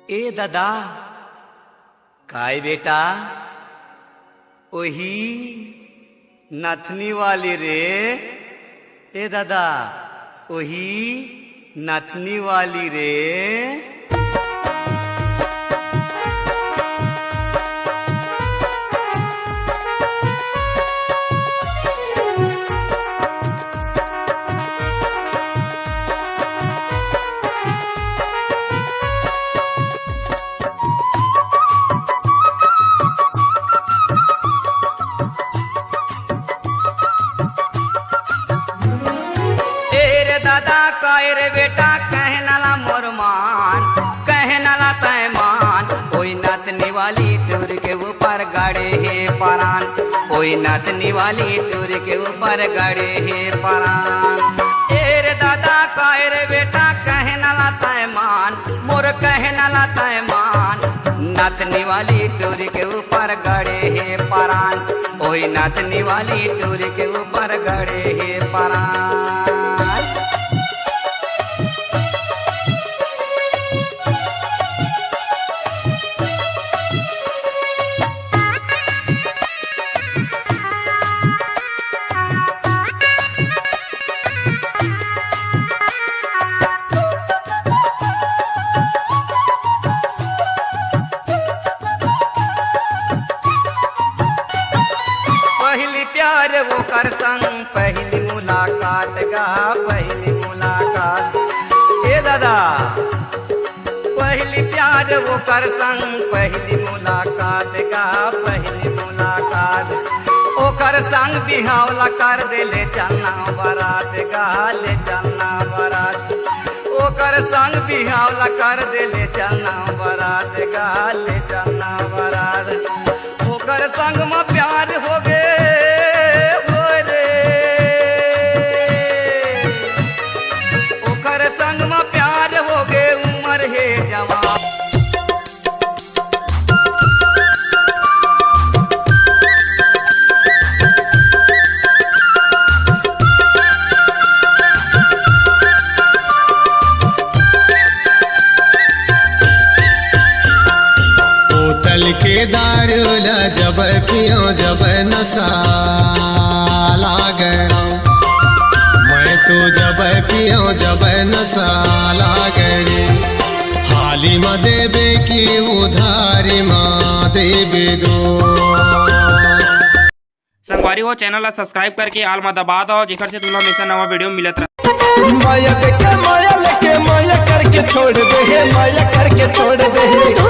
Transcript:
ए दादा काय बेटा ओही नथनी वाली रे। ए दादा ओही नथनी वाली रे। दादा काय रे बेटा कहे नाला मोर मान, कहे नाला तय मान। ओई नथनी वाली टूर के ऊपर गाड़े है परान, ओई नथनी वाली टूर के ऊपर गाड़े है परान। ए रे दादा काय रे बेटा कहे नाला तय मान, मोर कहे नाला तय मान। नथनी वाली टूर के ऊपर गाड़े है परान, ओई नथनी वाली टूर के ऊपर गाड़े है परान। प्यार वो कर संग पहली मुलाकात गा, पहली मुलाकात। ए दादा पहली प्यार वो कर संग पहली मुलाकात गा, पहली मुलाकात। ओ कर संग बिहावला कर दे ले चलना बारात गा, ले चलना बारात। ओ कर संग बिहावला कर दे ले चलना बारात गा, ले चलना बारात। ओ कर संग में प्यार हो गए संग में प्यार हो गए उम्र है जवान। बोतल के दारूला जब पियो जब नशा लागे, मैं तो जब पियो जब नशा लागे। हाली में देवे की उधारी में देवे दो। संगवारी हो चैनल ला सब्सक्राइब करके आल में दबा दो, जेकर से तुला हमेशा नवा वीडियो मिलत रहे। माया के माया लेके माया करके छोड़ दे, माया करके छोड़ दे।